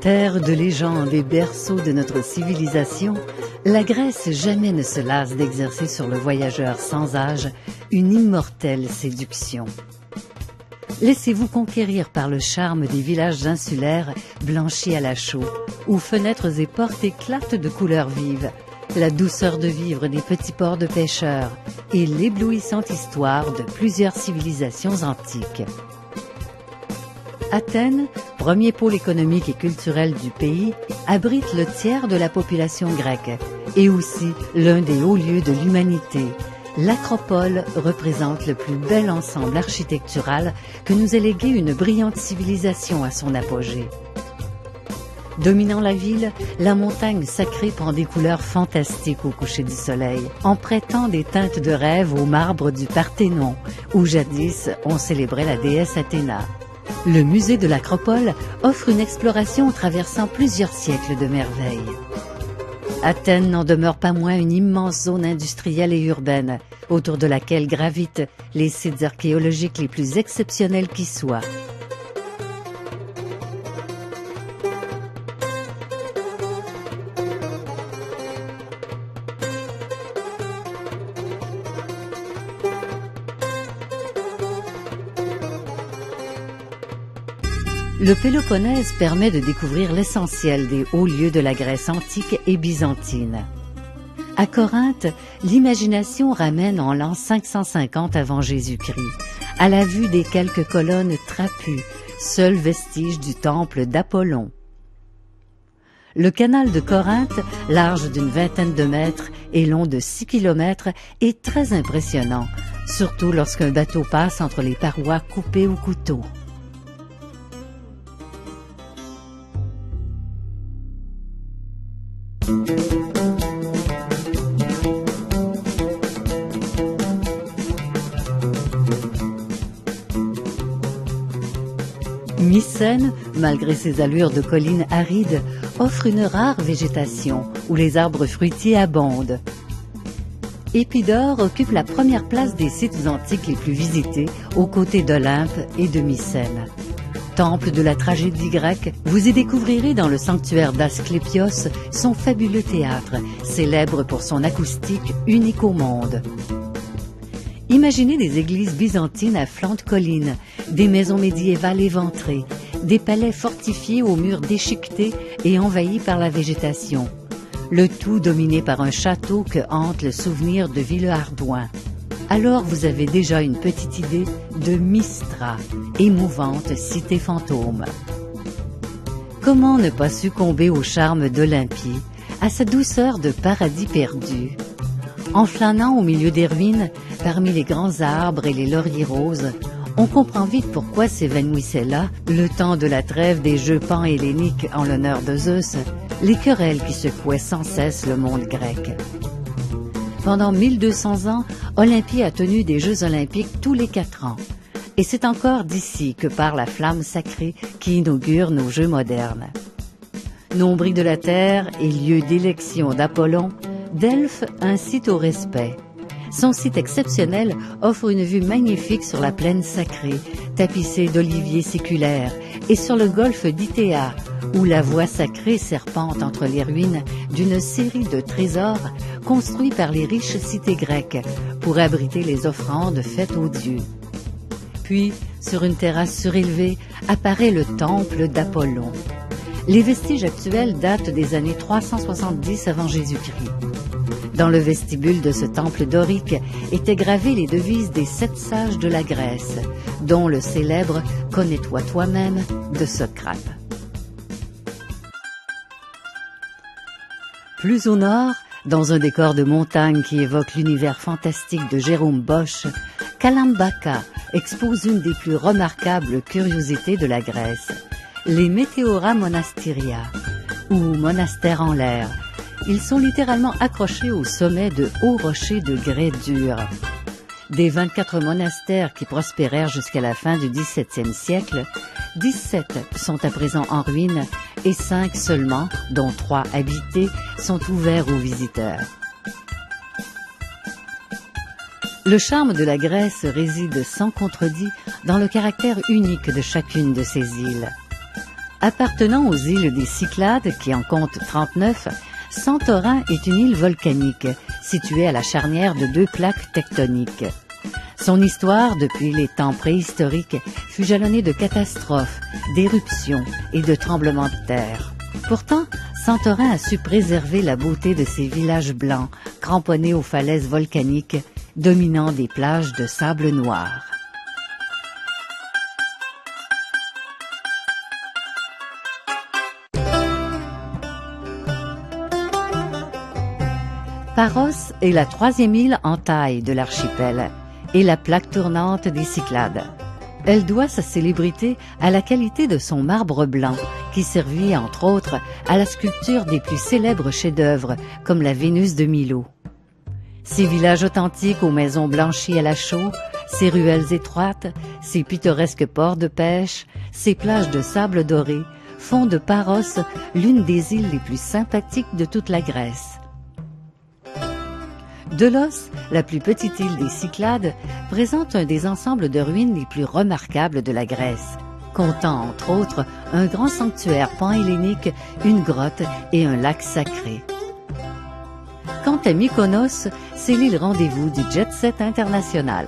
Terre de légendes et berceau de notre civilisation, la Grèce jamais ne se lasse d'exercer sur le voyageur sans âge une immortelle séduction. Laissez-vous conquérir par le charme des villages insulaires blanchis à la chaux, où fenêtres et portes éclatent de couleurs vives, la douceur de vivre des petits ports de pêcheurs et l'éblouissante histoire de plusieurs civilisations antiques. Athènes, premier pôle économique et culturel du pays, abrite le tiers de la population grecque et aussi l'un des hauts lieux de l'humanité. L'Acropole représente le plus bel ensemble architectural que nous ait légué une brillante civilisation à son apogée. Dominant la ville, la montagne sacrée prend des couleurs fantastiques au coucher du soleil, en prêtant des teintes de rêve au marbre du Parthénon, où jadis on célébrait la déesse Athéna. Le musée de l'Acropole offre une exploration traversant plusieurs siècles de merveilles. Athènes n'en demeure pas moins une immense zone industrielle et urbaine, autour de laquelle gravitent les sites archéologiques les plus exceptionnels qui soient. Le Péloponnèse permet de découvrir l'essentiel des hauts lieux de la Grèce antique et byzantine. À Corinthe, l'imagination ramène en l'an 550 avant Jésus-Christ, à la vue des quelques colonnes trapues, seul vestige du temple d'Apollon. Le canal de Corinthe, large d'une vingtaine de mètres et long de 6 kilomètres, est très impressionnant, surtout lorsqu'un bateau passe entre les parois coupées au couteau. Mycène, malgré ses allures de collines arides, offre une rare végétation où les arbres fruitiers abondent. Épidore occupe la première place des sites antiques les plus visités, aux côtés d'Olympe et de Mycène. Temple de la tragédie grecque, vous y découvrirez dans le sanctuaire d'Asclépios son fabuleux théâtre, célèbre pour son acoustique unique au monde. Imaginez des églises byzantines à flanc de collines, des maisons médiévales éventrées, des palais fortifiés aux murs déchiquetés et envahis par la végétation. Le tout dominé par un château que hante le souvenir de Villehardouin. Alors vous avez déjà une petite idée de Mystra, émouvante cité fantôme. Comment ne pas succomber au charme d'Olympie, à sa douceur de paradis perdu? En flânant au milieu des ruines, parmi les grands arbres et les lauriers roses, on comprend vite pourquoi s'évanouissaient là, le temps de la trêve des jeux panhelléniques en l'honneur de Zeus, les querelles qui secouaient sans cesse le monde grec. Pendant 1200 ans, Olympie a tenu des Jeux olympiques tous les 4 ans. Et c'est encore d'ici que part la flamme sacrée qui inaugure nos Jeux modernes. Nombril de la terre et lieu d'élection d'Apollon, Delphes incite au respect. Son site exceptionnel offre une vue magnifique sur la plaine sacrée, tapissée d'oliviers séculaires, et sur le golfe d'Ithéa, où la voie sacrée serpente entre les ruines d'une série de trésors construits par les riches cités grecques pour abriter les offrandes faites aux dieux. Puis, sur une terrasse surélevée, apparaît le temple d'Apollon. Les vestiges actuels datent des années 370 avant Jésus-Christ. Dans le vestibule de ce temple dorique étaient gravées les devises des 7 sages de la Grèce, dont le célèbre « Connais-toi toi-même » de Socrate. Plus au nord, dans un décor de montagne qui évoque l'univers fantastique de Jérôme Bosch, Kalambaka expose une des plus remarquables curiosités de la Grèce, les Meteora Monasteria, ou monastères en l'air. Ils sont littéralement accrochés au sommet de hauts rochers de grès dur. Des 24 monastères qui prospérèrent jusqu'à la fin du XVIIe siècle, 17 sont à présent en ruine et 5 seulement, dont 3 habités, sont ouverts aux visiteurs. Le charme de la Grèce réside sans contredit dans le caractère unique de chacune de ces îles. Appartenant aux îles des Cyclades, qui en comptent 39, Santorin est une île volcanique, située à la charnière de deux plaques tectoniques. Son histoire, depuis les temps préhistoriques, fut jalonnée de catastrophes, d'éruptions et de tremblements de terre. Pourtant, Santorin a su préserver la beauté de ses villages blancs, cramponnés aux falaises volcaniques, dominant des plages de sable noir. Paros est la troisième île en taille de l'archipel et la plaque tournante des Cyclades. Elle doit sa célébrité à la qualité de son marbre blanc, qui servit entre autres à la sculpture des plus célèbres chefs-d'œuvre, comme la Vénus de Milo. Ses villages authentiques aux maisons blanchies à la chaux, ses ruelles étroites, ses pittoresques ports de pêche, ses plages de sable doré, font de Paros l'une des îles les plus sympathiques de toute la Grèce. Delos, la plus petite île des Cyclades, présente un des ensembles de ruines les plus remarquables de la Grèce, comptant entre autres un grand sanctuaire panhellénique, une grotte et un lac sacré. Quant à Mykonos, c'est l'île rendez-vous du jet-set international.